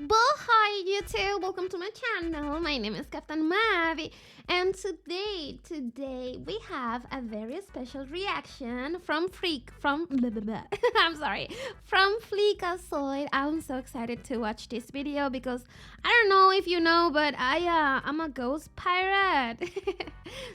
Well, hi YouTube, welcome to my channel. My name is Captain Mavie, and today we have a very special reaction from I'm sorry, from FLEEKAZOID. I'm so excited to watch this video because I don't know if you know, but I'm a ghost pirate.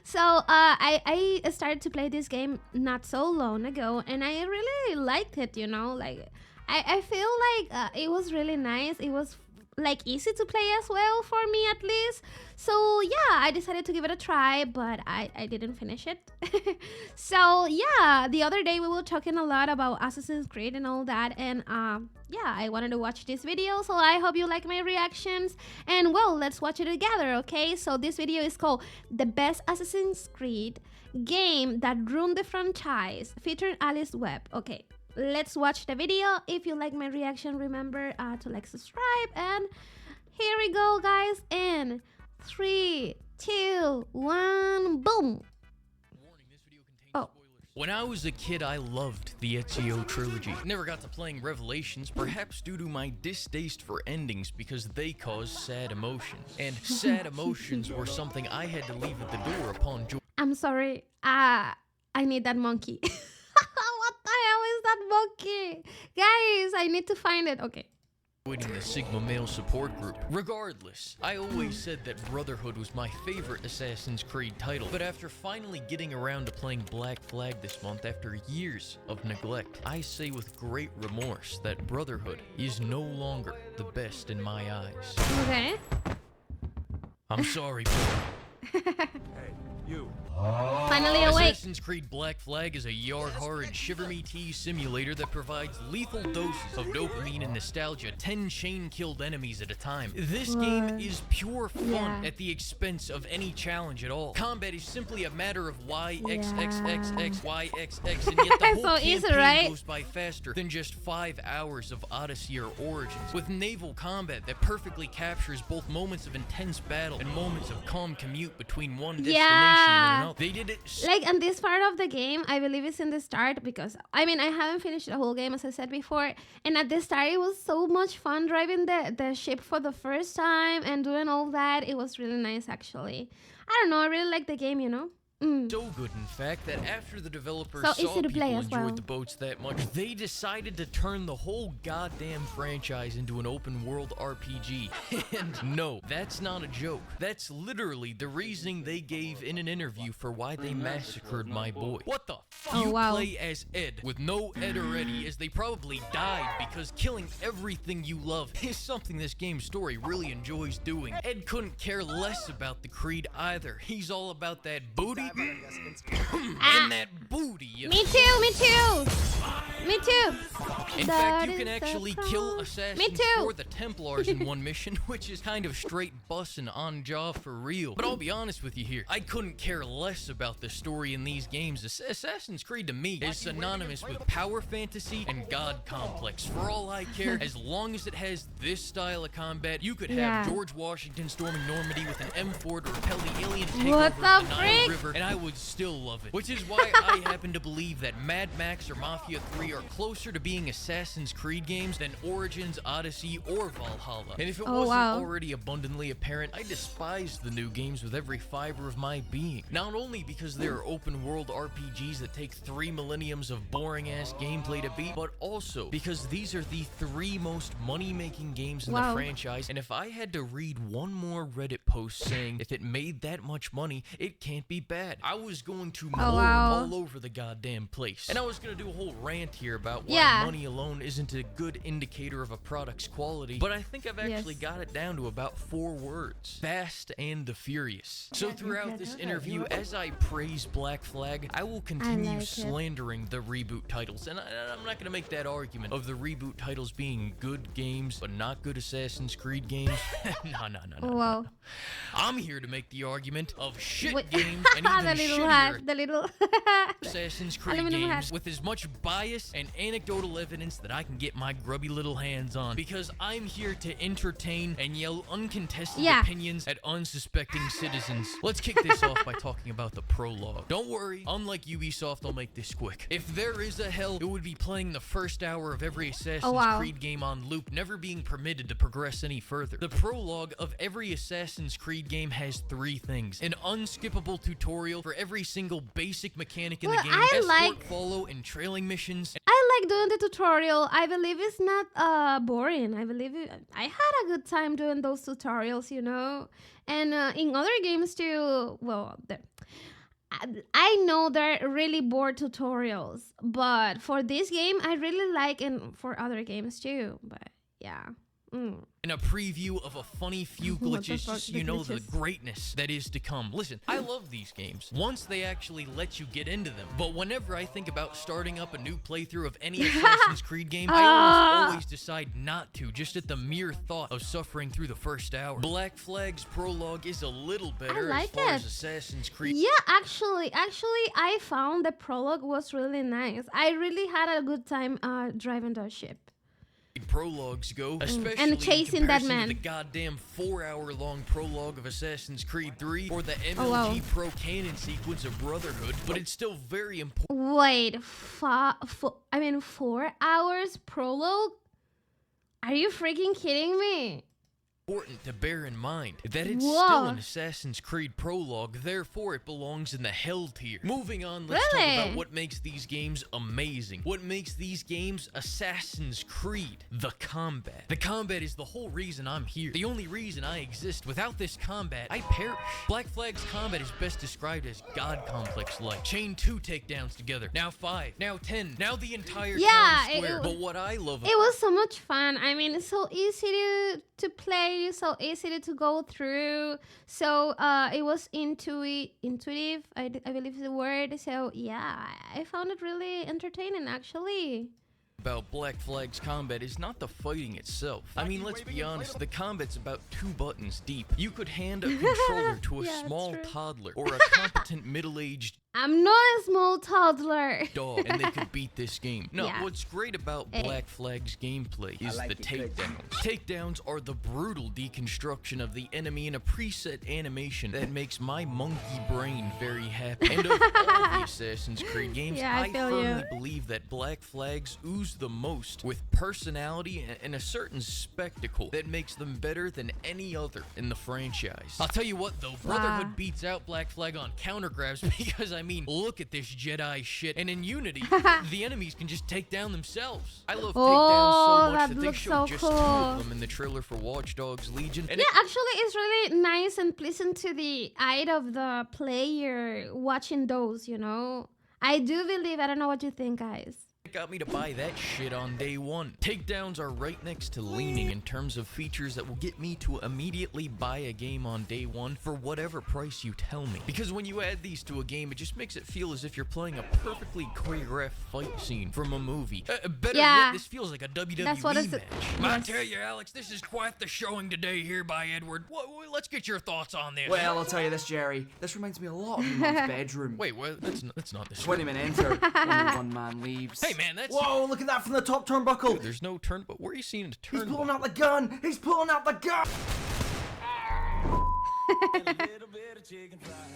So I started to play this game not so long ago, and I really liked it. You know, like. I feel like it was really nice. It was like easy to play as well for me at least. So yeah, I decided to give it a try, but I didn't finish it. So yeah, the other day we were talking a lot about Assassin's Creed and all that, and yeah, I wanted to watch this video, so I hope you like my reactions. And well, let's watch it together, okay? So this video is called The Best Assassin's Creed Game That Ruined the Franchise, featuring Alice Webb. Okay. Let's watch the video. If you like my reaction, remember to like, subscribe, and here we go, guys. In 3, 2, 1, boom. Oh. When I was a kid, I loved the Ezio trilogy. Never got to playing Revelations, perhaps due to my distaste for endings because they cause sad emotions. And sad emotions were something I had to leave at the door upon joy. I'm sorry. I need that monkey. What the hell is that monkey? Guys, I need to find it. Okay. Joining the Sigma male support group. Regardless, I always said that Brotherhood was my favorite Assassin's Creed title, but after finally getting around to playing Black Flag this month after years of neglect, I say with great remorse that Brotherhood is no longer the best in my eyes. Okay. I'm sorry, boy. Hey, you. Finally awake. Assassin's Creed Black Flag is a yard-hard shiver-me-tea simulator that provides lethal doses of dopamine and nostalgia, 10 chain-killed enemies at a time. This game is pure fun at the expense of any challenge at all. Combat is simply a matter of Y, X, X, X, X, Y, X, X, and yet the whole So campaign easy, right? goes by faster than just 5 hours of Odyssey or Origins. With naval combat that perfectly captures both moments of intense battle and moments of calm commute between one destination and another. They did it like in this part of the game, I believe it's in the start, because I mean I haven't finished the whole game as I said before, and at the start it was so much fun driving the ship for the first time and doing all that. It was really nice actually. I don't know, I really like the game, you know. So good, in fact, that after the developers So saw easy to people play as enjoyed well. the boats that much, they decided to turn the whole goddamn franchise into an open world RPG. And no, that's not a joke. That's literally the reasoning they gave in an interview for why they massacred my boy. What the fuck? Oh, You wow. play as Ed with no Ed or Eddie, as they probably died because killing everything you love is something this game's story really enjoys doing. Ed couldn't care less about the Creed either. He's all about that booty and that booty. Me too, me too. Me too. In fact, you can actually kill assassins Me too. for the Templars in one mission, which is kind of straight bussin' on jaw for real. But I'll be honest with you here, I couldn't care less about the story in these games. Assassin's Creed to me is synonymous with power fantasy and god complex. For all I care, as long as it has this style of combat, you could have George Washington storming Normandy with an M4 to repel the alien takeover of the Nile River, and I would still love it. Which is why I happen to believe that Mad Max or Mafia 3 are closer to being Assassin's Creed games than Origins, Odyssey, or Valhalla. And if it wasn't already abundantly apparent, I despise the new games with every fiber of my being. Not only because they are open world RPGs that take 3 millenniums of boring ass gameplay to beat, but also because these are the 3 most money-making games in the franchise, and if I had to read one more Reddit post saying if it made that much money, it can't be bad, I was going to moan all over the goddamn place. And I was gonna do a whole rant here about why money alone isn't a good indicator of a product's quality, but I think I've actually got it down to about 4 words: Fast and the Furious. So throughout this interview, as I praise Black Flag, I will continue slandering the Reboot titles, and I'm not gonna make that argument of the Reboot titles being good games but not good Assassin's Creed games. No. I'm here to make the argument of shit games and even shittier the little Assassin's Creed games with as much bias this and anecdotal evidence that I can get my grubby little hands on, because I'm here to entertain and yell uncontested opinions at unsuspecting citizens. Let's kick this off by talking about the prologue. Don't worry, unlike Ubisoft, I'll make this quick. If there is a hell, it would be playing the first hour of every Assassin's Creed game on loop, never being permitted to progress any further. The prologue of every Assassin's Creed game has 3 things: an unskippable tutorial for every single basic mechanic in the game, escort, follow, and trailing missions. I like doing the tutorial. I believe it's not boring. I believe I had a good time doing those tutorials, you know. And in other games too, well, I know they're really bored tutorials, but for this game, I really like, and for other games too. But yeah. And a preview of a funny few glitches, just so you know the greatness that is to come. Listen, I love these games once they actually let you get into them, but whenever I think about starting up a new playthrough of any Assassin's Creed game, I almost always decide not to, just at the mere thought of suffering through the first hour. Black Flag's prologue is a little better as far as Assassin's Creed. Yeah, actually, I found the prologue was really nice. I really had a good time driving that ship. Prologues go, especially and chasing that man. To the goddamn 4-hour-long prologue of Assassin's Creed 3 or the MLG Pro canon sequence of Brotherhood, but it's still very important. Wait, 4 hours prologue? Are you freaking kidding me? Important to bear in mind that it's still an Assassin's Creed prologue, therefore it belongs in the hell tier. Moving on, let's talk about what makes these games amazing. What makes these games Assassin's Creed? The combat. The combat is the whole reason I'm here. The only reason I exist. Without this combat, I perish. Black Flag's combat is best described as God complex-like. Chain 2 takedowns together, now 5, now 10, now the entire town square. But what I love it was so much fun. I mean, it's so easy to play, so easy to go through, so it was intuitive, I believe is the word. So yeah, I found it really entertaining actually. About Black Flag's combat is not the fighting itself. I mean, let's be honest, the combat's about 2 buttons deep. You could hand a controller to a small toddler or a competent middle-aged I'm not a small toddler dog, and they could beat this game. No, what's great about Black Flag's gameplay is the takedowns. Takedowns are the brutal deconstruction of the enemy in a preset animation that makes my monkey brain very happy. And of all the Assassin's Creed games, I firmly believe that Black Flags ooze the most with personality and a certain spectacle that makes them better than any other in the franchise. I'll tell you what though, Brotherhood beats out Black Flag on counter grabs because I mean, look at this Jedi shit. And in Unity, the enemies can just take down themselves. I love takedowns so much that they showed just 2 of them in the trailer for Watch Dogs Legion. And actually, it's really nice and pleasant to the eye of the player watching those, you know. I do believe, I don't know what you think, guys. It got me to buy that shit on day 1. Takedowns are right next to leaning in terms of features that will get me to immediately buy a game on day 1 for whatever price you tell me. Because when you add these to a game, it just makes it feel as if you're playing a perfectly choreographed fight scene from a movie. Better yet, this feels like a WWE match. I tell you, Alex, this is quite the showing today here by Edward. Let's get your thoughts on this. Well, I'll tell you this, Jerry. This reminds me a lot of your mom's bedroom. Wait, what? That's not this. 20 men enter, only 1 man leaves. Hey, man, that's... Whoa, look at that from the top turnbuckle. Dude, there's no turn, but where are you seeing a turn? He's pulling out the gun. He's pulling out the gun.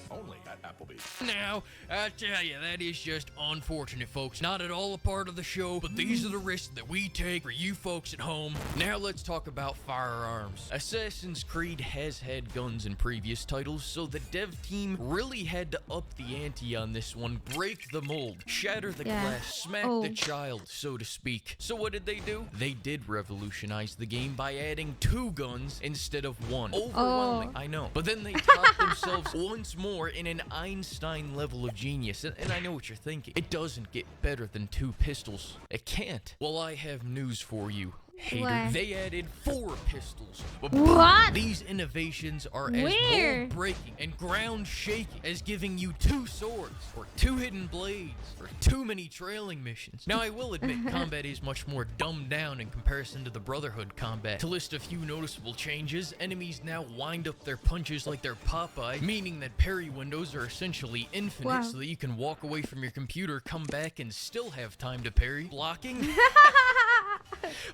Only at Applebee's. Now, I tell you, that is just unfortunate, folks. Not at all a part of the show, but these are the risks that we take for you folks at home. Now let's talk about firearms. Assassin's Creed has had guns in previous titles, so the dev team really had to up the ante on this one, break the mold, shatter the glass, smack the child, so to speak. So what did they do? They did revolutionize the game by adding 2 guns instead of 1. Overwhelming, I know. But then they topped themselves once more in an Einstein level of genius. And I know what you're thinking. It doesn't get better than 2 pistols. It can't. Well, I have news for you. Hater. What? They added 4 pistols. But What? these innovations are Where? as mold-breaking and ground-shaking as giving you 2 swords, or 2 hidden blades, or too many trailing missions. Now, I will admit, combat is much more dumbed down in comparison to the Brotherhood combat. To list a few noticeable changes, enemies now wind up their punches like they're Popeye, meaning that parry windows are essentially infinite, Wow. so that you can walk away from your computer, come back, and still have time to parry. Blocking?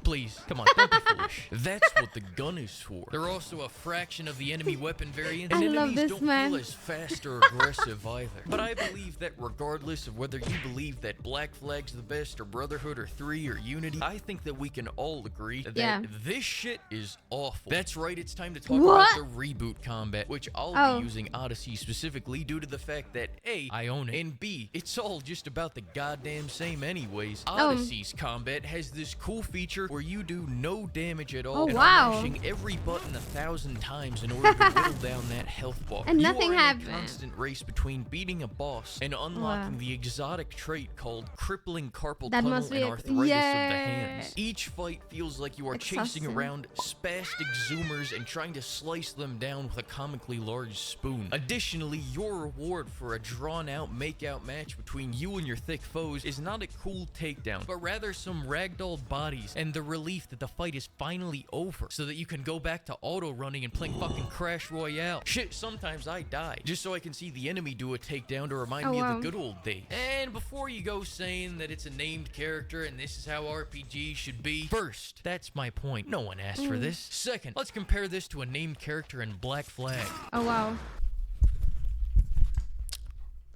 Please, come on, don't be foolish. That's what the gun is for. They're also a fraction of the enemy weapon variant, and I love enemies this, don't man. feel as fast or aggressive either. But I believe that regardless of whether you believe that Black Flag's the best, or Brotherhood, or 3, or Unity, I think that we can all agree that Yeah. this shit is awful. That's right, it's time to talk What? about the Reboot combat, which I'll Oh. be using Odyssey specifically due to the fact that A, I own it, and B, it's all just about the goddamn same anyways. Odyssey's combat has this cool feature where you do no damage at all, Oh, and wow. are mashing every button 1,000 times in order to whittle down that health bar. And You nothing are in happened. a constant race between beating a boss and unlocking Wow. the exotic trait called crippling carpal That tunnel must be and it. arthritis of the Yeah. hands. Each fight feels like you are chasing Exhausting. around spastic zoomers and trying to slice them down with a comically large spoon. Additionally, your reward for a drawn-out make-out match between you and your thick foes is not a cool takedown, but rather some ragdolled bodies and the relief that the fight is finally over, so that you can go back to auto-running and playing fucking Crash Royale. Shit, sometimes I die, just so I can see the enemy do a takedown to remind Oh, me wow. of the good old days. And before you go saying that it's a named character and this is how RPGs should be, first, that's my point. No one asked for this. Second, let's compare this to a named character in Black Flag. Oh, wow.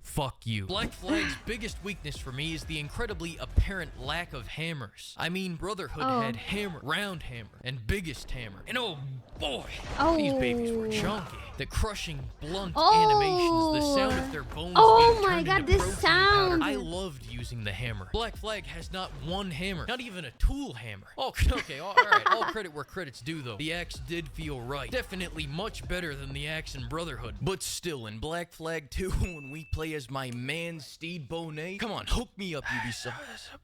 Fuck you. Black Flag's biggest weakness for me is the incredibly apparent lack of hammers. I mean, Brotherhood Oh. had hammer, round hammer, and biggest hammer. And oh boy, Oh. these babies were chunky. The crushing, blunt Oh. animations, the sound of their bones Oh being my turned God, into this protein sound. powder. I loved using the hammer. Black Flag has not one hammer, not even a tool hammer. Oh, okay, all right. All credit where credit's due, though. The axe did feel right. Definitely much better than the axe in Brotherhood. But still, in Black Flag 2, when we play as my man Steed Bonet, come on, hook me up, Ubisoft.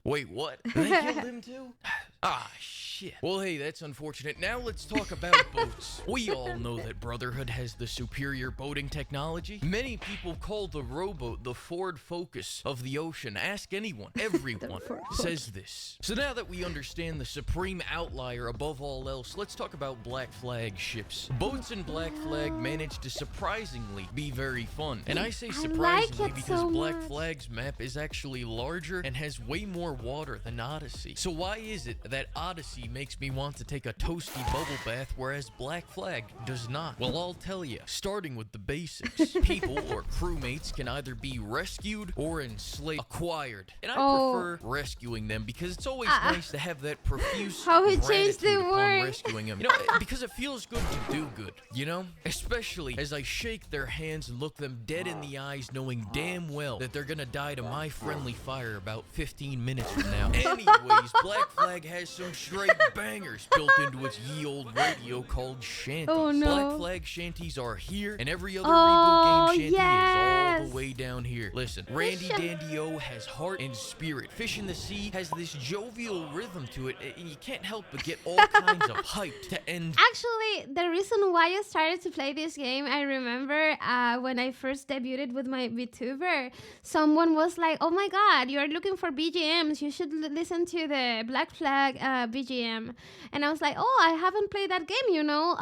Wait, what? They killed him too? Ah, shit. Well, hey, that's unfortunate. Now let's talk about boats. We all know that Brotherhood has the superior boating technology. Many people call the rowboat the Ford Focus of the ocean. Ask anyone. Everyone says this. So now that we understand the supreme outlier above all else, let's talk about Black Flag ships. Boats in Black Flag manage to surprisingly be very fun. And I say surprisingly it because so Black much. Flag's map is actually larger and has way more water than Odyssey. So why is it that Odyssey makes me want to take a toasty bubble bath, whereas Black Flag does not? Well, I'll tell you, starting with the basics. People or crewmates can either be rescued or enslaved, acquired. And I Oh. prefer rescuing them because it's always nice to have that profuse How he changed gratitude the upon word. rescuing them. You know, because it feels good to do good, you know? Especially as I shake their hands and look them dead in the eyes, knowing damn well that they're gonna die to my friendly fire about 15 minutes from now. Anyways, Black Flag has some straight bangers built into its ye old radio called shanties. Oh, no. Black Flag shanties are here, and every other Oh, reboot game shanty is all yes. the way down here. Listen, Randy Dandy O has heart and spirit. Fish in the Sea has this jovial rhythm to it, and you can't help but get all kinds of hype to end. Actually, the reason why I started to play this game, I remember when I first debuted with my Vtuber, someone was like, "Oh my God, you're looking for BGMs. You should listen to the Black Flag BGM." And I was like, "Oh, I haven't played that game, you know.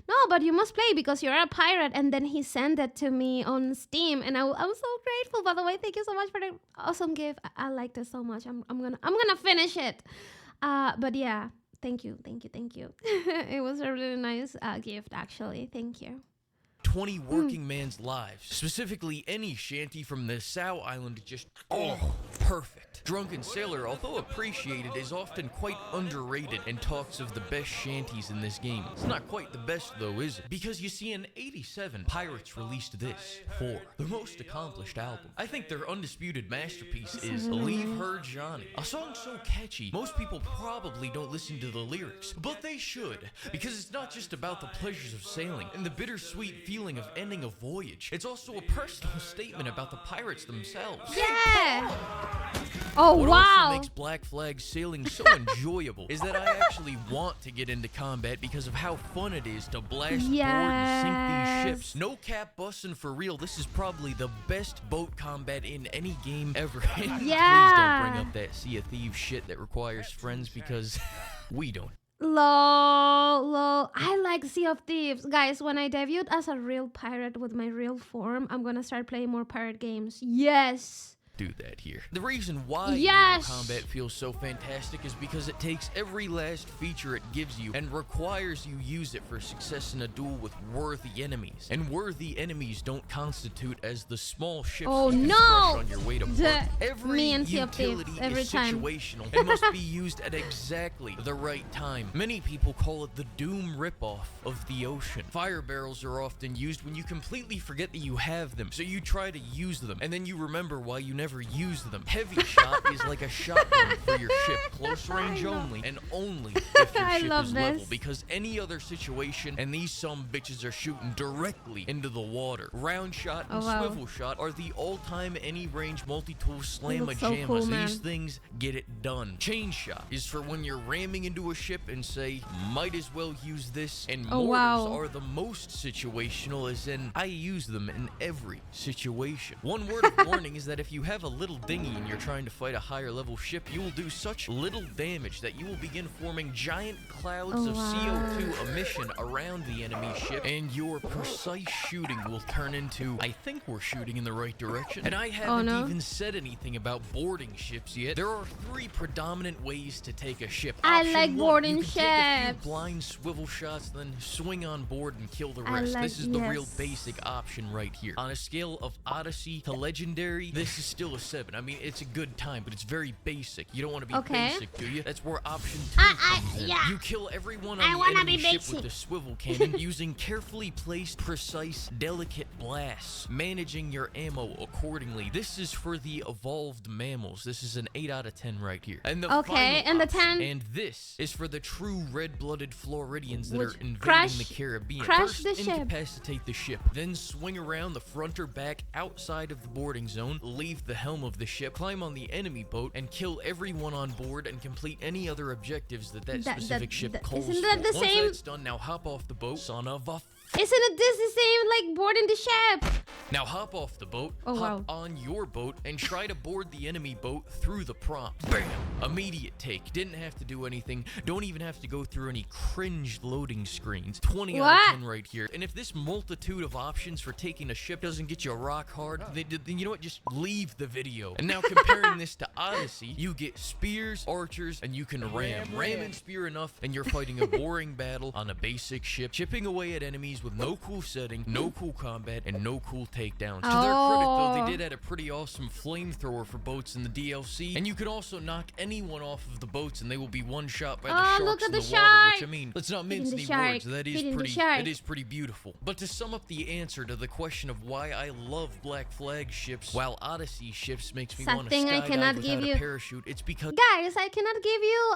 No, but you must play because you're a pirate." And then he sent it to me on Steam, and I'm so grateful. By the way, thank you so much for the awesome gift. I liked it so much. I'm gonna finish it. But yeah. Thank you. It was a really nice gift, actually. Thank you. 20 working man's lives. Specifically, any shanty from the Sow Island just, perfect. Drunken Sailor, although appreciated, is often quite underrated and talks of the best shanties in this game. It's not quite the best though, is it? Because you see, in '87, Pirates released this, 4, their most accomplished album. I think their undisputed masterpiece is Leave Her Johnny. A song so catchy, most people probably don't listen to the lyrics, but they should, because it's not just about the pleasures of sailing and the bittersweet feeling of ending a voyage. It's also a personal statement about the pirates themselves. Yeah. Oh, What wow. also makes Black Flag sailing so enjoyable is that I actually want to get into combat because of how fun it is to blast board and sink these ships. No cap bussin' for real. This is probably the best boat combat in any game ever. Please don't bring up that Sea of Thieves shit that requires friends because we don't. Lol. I like Sea of Thieves. Guys, when I debuted as a real pirate with my real form, I'm gonna start playing more pirate games. Yes. Do that here. The reason why Yes. naval combat feels so fantastic is because it takes every last feature it gives you and requires you use it for success in a duel with worthy enemies. And worthy enemies don't constitute as the small ships Oh, you can no. crush on your way to The- port. Every me and Sea of Thieves, utility every is time. situational and must be used at exactly the right time. Many people call it the Doom ripoff of the ocean. Fire barrels are often used when you completely forget that you have them, so you try to use them, and then you remember why you never used them. Heavy shot is like a shotgun for your ship, close range only, and only if your I ship love is level, this. because any other situation, and these some bitches are shooting directly into the water. Round shot and Oh, wow. swivel shot are the all-time any-range multi-tool slam looks so jammas. cool, These man. things get it done. Chain shot is for when you're ramming into a ship and say, might as well use this, and Oh, mortars wow. are the most situational, as in I use them in every situation. One word of warning is that if you have a little dinghy and you're trying to fight a higher level ship, you will do such little damage that you will begin forming giant clouds Oh, of wow. CO2 emission around the enemy ship, and your precise shooting will turn into, I think we're shooting in the right direction. And I haven't no. even said anything about boarding ships yet. There are 3 predominant ways to take a ship. I Option like 1, boarding you can take a few ships. blind swivel shots, then swing on board and kill the I rest. like- This is the real yes. basic option right here. On a scale of Odyssey to Legendary, this is still a 7. I mean, it's a good time, but it's very basic. You don't want to be Okay. basic, do you? That's where option 2 comes in. yeah. You kill everyone I on wanna the enemy be ship basic. with the swivel cannon using carefully placed, precise, delicate blasts, managing your ammo accordingly. This is for the evolved mammals. This is an 8 out of 10 right here. And the Okay, final and the option- 10? And this is for the true red-blooded Floridians that Which are invading crash- the Caribbean. crash First, the ship. incapacitate the ship, then swing around the front or back outside of the boarding zone, leave the helm of the ship, climb on the enemy boat, and kill everyone on board and complete any other objectives that specific ship calls isn't that for. the Once same- that's done, now hop off the boat, son of a Isn't it this the same like boarding the ship? Now hop off the boat, Oh, hop wow. on your boat, and try to board the enemy boat through the prompt. Bam! Immediate take. Didn't have to do anything. Don't even have to go through any cringe loading screens. 20 out What? of 10 right here. And if this multitude of options for taking a ship doesn't get you rock hard, then you know what? Just leave the video. And now comparing this to Odyssey, you get spears, archers, and you can ram. Ram and spear enough, and you're fighting a boring battle on a basic ship, chipping away at enemies with no cool setting, no cool combat, and no cool takedowns. To their credit, though, they did add a pretty awesome flamethrower for boats in the DLC, and you can also knock anyone off of the boats, and they will be one shot by the Oh, sharks look at in the the water. Which I shark. mean, let's not Feeding mince the any shark. words. That Feeding is the pretty. shark. It is pretty beautiful. But to sum up the answer to the question of why I love Black Flag ships, while Odyssey ships makes me want to Something I skydive cannot without give a you. parachute, it's because Guys, I cannot give you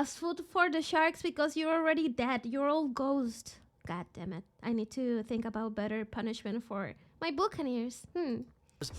as food for the sharks because you're already dead. You're all ghost. God damn it. I need to think about better punishment for my buccaneers.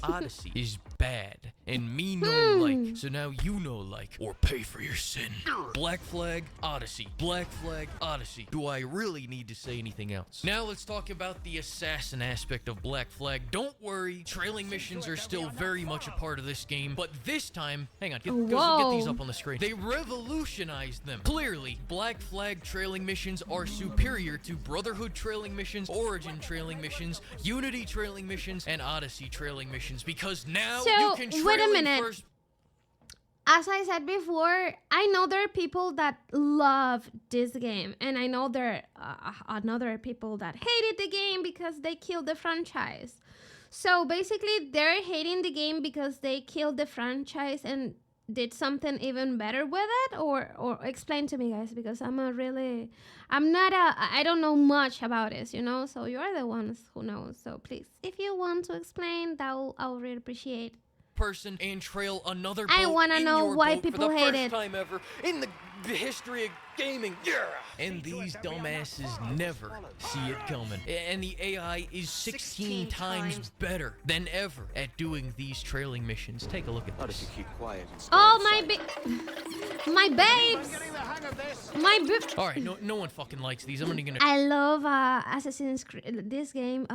Odyssey is bad, and me no like, so now you no like, or pay for your sin. Black Flag, Odyssey. Black Flag, Odyssey. Do I really need to say anything else? Now let's talk about the assassin aspect of Black Flag. Don't worry, trailing missions are still very much a part of this game, but this time, hang on, get these up on the screen. They revolutionized them. Clearly, Black Flag trailing missions are superior to Brotherhood trailing missions, Origin trailing missions, Unity trailing missions, and Odyssey trailing missions, because now So, you can trail wait a in minute. first. As I said before, I know there are people that love this game, and I know there are another people that hated the game because they killed the franchise. So basically, they're hating the game because they killed the franchise and did something even better with it, or explain to me, guys, because I don't know much about this, you know. So you're the ones who know. So please, if you want to explain, I'll really appreciate. Person and trail another boat I wanna in know your why boat people for the hate first it. time ever in the history of gaming. Yeah. And these dumbasses never see it coming. And the AI is 16 times better than ever at doing these trailing missions. Take a look at Not if this. you keep quiet and stay Oh, inside. my babes. My All right, no one fucking likes these. I'm only gonna I love Assassin's Creed. This game,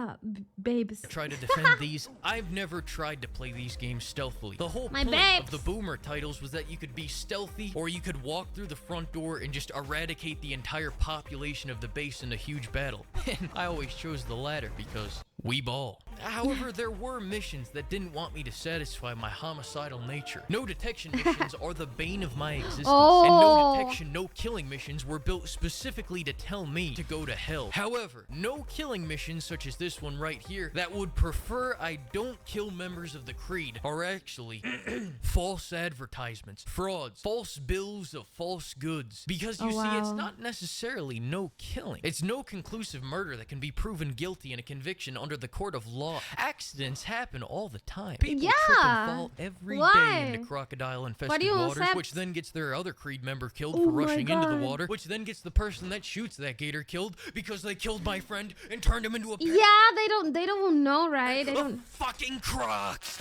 babes. try to defend these. I've never tried to play these games stealthily. The whole My point babes. of the boomer titles was that you could be stealthy, or you could walk through the front door and just eradicate the entire population of the base in a huge battle. And I always chose the latter because we ball. However, there were missions that didn't want me to satisfy my homicidal nature. No detection missions are the bane of my existence. Oh. And no detection, no killing missions were built specifically to tell me to go to hell. However, no killing missions such as this one right here that would prefer I don't kill members of the Creed are actually false advertisements, frauds, false bills of false goods. Because you see, it's not necessarily no killing. It's no conclusive murder that can be proven guilty in a conviction under the court of law. Accidents happen all the time. People trip and fall every day into crocodile-infested waters, which then gets their other Creed member killed for rushing into the water, which then gets the person that shoots that gator killed because they killed my friend and turned him into a pig. Yeah, they don't know, right? They don't. Fucking crocs.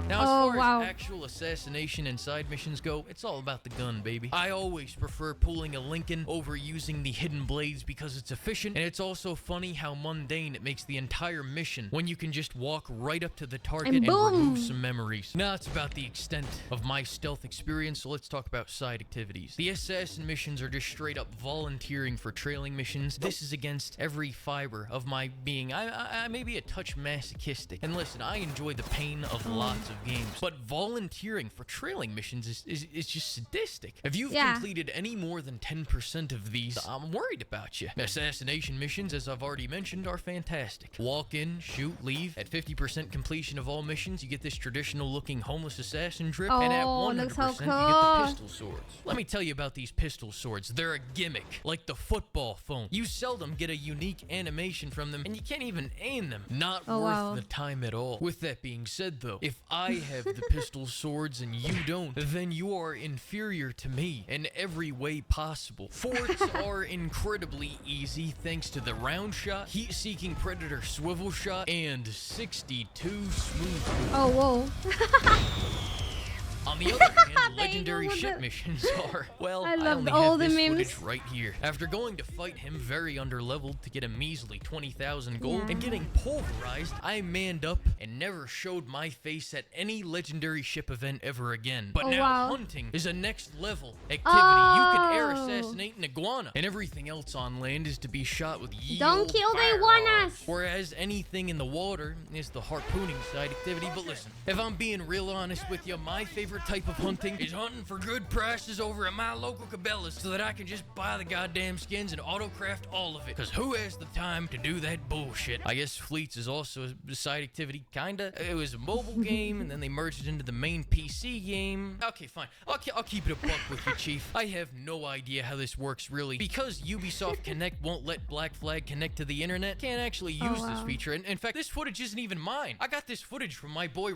Now, as far as actual assassination and side missions go, it's all about the gun, baby. I always prefer pulling a Lincoln over using the hidden blades because it's efficient, and it's also funny how mundane it makes the entire mission when you can just walk right up to the target and remove some memories. Now, it's about the extent of my stealth experience, so let's talk about side activities. The assassin missions are just straight up volunteering for trailing missions. This is against every fiber of my being. I may be a touch masochistic, and listen, I enjoy the pain of lots of games, but volunteering for trailing missions is just sadistic. If you've completed any more than 10% of these, I'm worried about you. Assassination missions, as I've already mentioned, are fantastic. Walk in, shoot, leave. At 50% completion of all missions, you get this traditional looking homeless assassin drip, and at 100% you get the pistol swords. Let me tell you about these pistol swords. They're a gimmick, like the football phone. You seldom get a unique animation from them, and you can't even aim them. Not worth the time at all. With that being said, though, if I have the pistol swords and you don't, then you are inferior to me in every way possible. Forts are incredibly easy thanks to the round shot, heat-seeking predator swivel shot, and 62 smooth. Oh, whoa. On the other hand, legendary ship missions are, well, I only have this footage right here. After going to fight him very underleveled to get a measly 20,000 gold and getting pulverized, I manned up and never showed my face at any legendary ship event ever again. But now hunting is a next level activity. You can air assassinate an iguana, and everything else on land is to be shot with Don't kill the iguanas! Whereas anything in the water is the harpooning side activity. But listen, if I'm being real honest with you, my favorite type of hunting is hunting for good prices over at my local Cabela's so that I can just buy the goddamn skins and autocraft all of it. Because who has the time to do that bullshit? I guess Fleets is also a side activity, kinda. It was a mobile game, and then they merged it into the main PC game. Okay, fine. I'll keep it a buck with you, Chief. I have no idea how this works, really. Because Ubisoft Connect won't let Black Flag connect to the internet, can't actually use this feature. And in fact, this footage isn't even mine. I got this footage from my boy.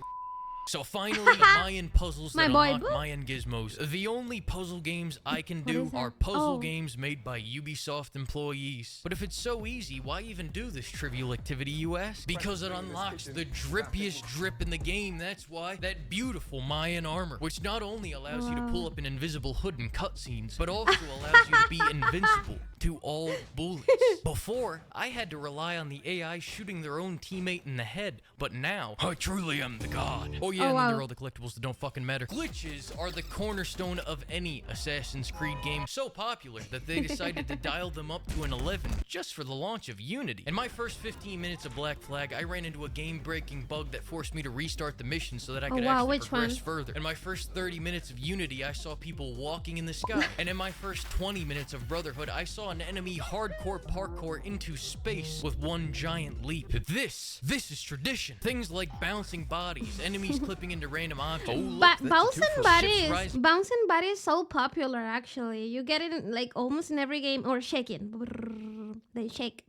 So finally, Mayan puzzles that unlock Mayan gizmos. The only puzzle games I can do are puzzle games made by Ubisoft employees. But if it's so easy, why even do this trivial activity, you ask? Because it unlocks the drippiest drip in the game, that's why. That beautiful Mayan armor, which not only allows you to pull up an invisible hood in cutscenes, but also allows you to be invincible to all bullies. Before, I had to rely on the AI shooting their own teammate in the head, but now, I truly am the god. Oh yeah, and then there are all the collectibles that don't fucking matter. Glitches are the cornerstone of any Assassin's Creed game, so popular that they decided to dial them up to an 11 just for the launch of Unity. In my first 15 minutes of Black Flag, I ran into a game-breaking bug that forced me to restart the mission so that I could actually progress further. In my first 30 minutes of Unity, I saw people walking in the sky. And in my first 20 minutes of Brotherhood, I saw an enemy hardcore parkour into space with one giant leap. This is tradition. Things like bouncing bodies, enemies clipping into random objects. Bouncing bodies is so popular, actually. You get it in, like almost in every game, or shaking. They shake.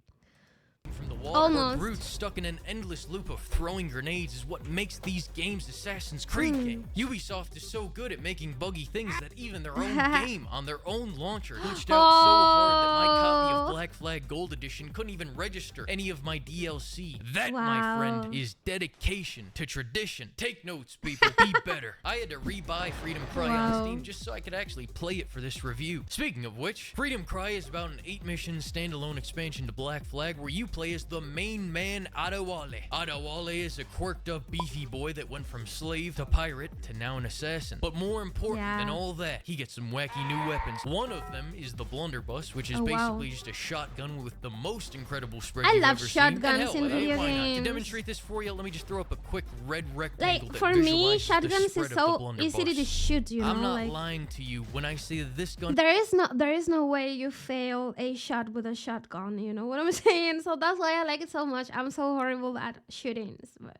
From the water, Almost. or brutes stuck in an endless loop of throwing grenades is what makes these games Assassin's Creed games. Ubisoft is so good at making buggy things that even their own game on their own launcher glitched out so hard that my copy of Black Flag Gold Edition couldn't even register any of my DLC. That, my friend, is dedication to tradition. Take notes, people. Be better. I had to rebuy Freedom Cry on Steam just so I could actually play it for this review. Speaking of which, Freedom Cry is about an 8-mission standalone expansion to Black Flag where you play as the main man Adewale. Adewale is a quirked up beefy boy that went from slave to pirate to now an assassin. But more important than all that, he gets some wacky new weapons. One of them is the blunderbuss, which is basically just a shotgun with the most incredible spread you've ever seen. I love shotguns in video why not? games. To demonstrate this for you, let me just throw up a quick red rectangle. Like, that for me, visualizes the shotguns spread is of the so easy to blunderbuss. shoot, you know? I'm not like, lying to you when I say that this gun there is no way you fail a shot with a shotgun, you know what I'm saying? So that's why I like it so much. I'm so horrible at shootings, but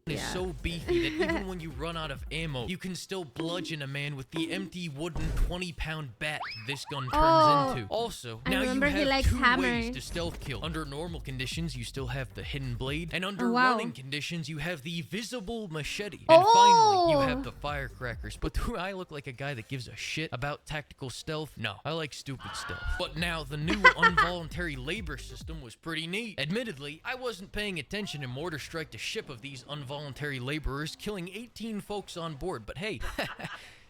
is so beefy that even when you run out of ammo, you can still bludgeon a man with the empty wooden 20-pound bat this gun turns into. Also, now you have two ways to stealth kill. Under normal conditions, you still have the hidden blade, and under running conditions, you have the visible machete. And finally, you have the firecrackers. But do I look like a guy that gives a shit about tactical stealth? No, I like stupid stealth. But now, the new involuntary labor system was pretty neat. Admittedly, I wasn't paying attention and mortar striked a ship of these involuntary laborers, killing 18 folks on board, but hey,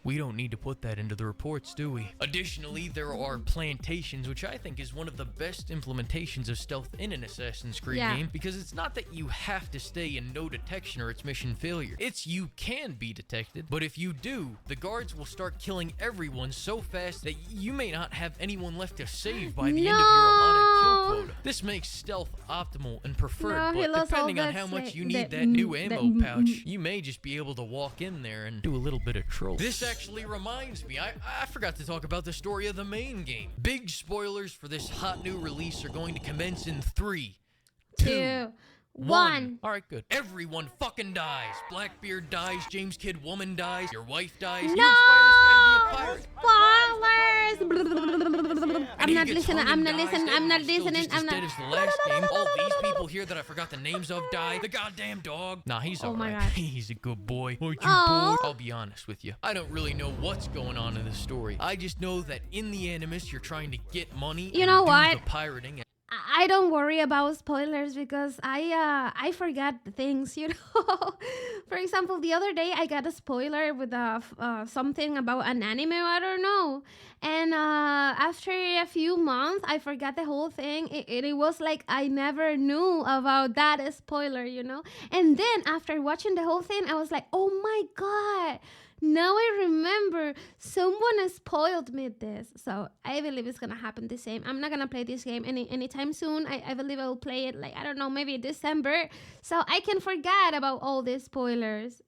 we don't need to put that into the reports, do we? Additionally, there are plantations, which I think is one of the best implementations of stealth in an Assassin's Creed game, because it's not that you have to stay in no detection or it's mission failure. It's you can be detected, but if you do, the guards will start killing everyone so fast that you may not have anyone left to save by the end of your allotted kill quota. This makes stealth optimal and preferred, but depending on how much you need that new ammo pouch, you may just be able to walk in there and do a little bit of troll. This actually reminds me, I forgot to talk about the story of the main game. Big spoilers for this hot new release are going to commence in 3, 2, 1. All right, good. Everyone fucking dies. Blackbeard dies. James Kidd woman dies. Your wife dies. No! You inspire this guy to be a pirate. Spoilers! I'm not listening. I'm not listening. I'm not listening. I'm not. Dead as the last game. All these people here that I forgot the names of die. The goddamn dog. Nah, he's alright. He's a good boy. Aren't you, boy? I'll be honest with you. I don't really know what's going on in this story. I just know that in the Animus, you're trying to get money. You know what? The pirating. I don't worry about spoilers because I forget the things, you know. For example, the other day I got a spoiler with something about an anime, I don't know. And after a few months, I forgot the whole thing. It was like I never knew about that spoiler, you know. And then after watching the whole thing, I was like, oh my God. Now I remember someone spoiled me this. So I believe it's gonna happen the same. I'm not gonna play this game anytime soon. I believe I'll play it like, I don't know, maybe December. So I can forget about all these spoilers.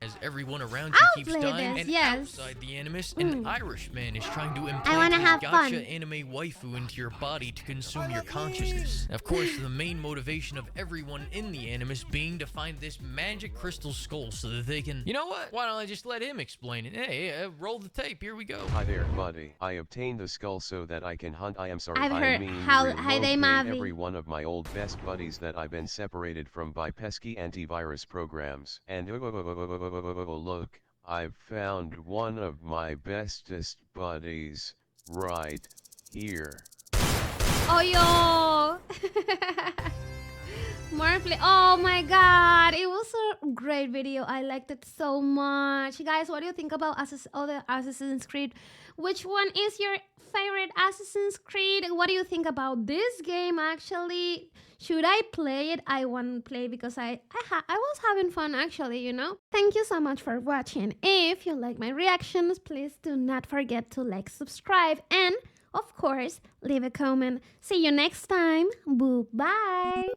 As everyone around you keeps dying, and outside the Animus, an Irish man is trying to implant a gotcha anime waifu into your body to consume your consciousness. Of course, the main motivation of everyone in the Animus being to find this magic crystal skull so that they can... You know what? Why don't I just let him explain it? Hey, roll the tape. Here we go. Hi there, buddy. I obtained the skull so that I can hunt. I've heard. Hi there, Mavie. Every one of my old best buddies that I've been separated from by pesky antivirus programs. And look, I've found one of my bestest buddies right here. Oh yo! More play. Oh my God! It was a great video. I liked it so much, guys. What do you think about other Assassin's Creed? Which one is your favorite Assassin's Creed? What do you think about this game? Actually, should I play it? I want to play because I was having fun actually, you know. Thank you so much for watching. If you like my reactions, please do not forget to like, subscribe, and of course, leave a comment. See you next time. Bye.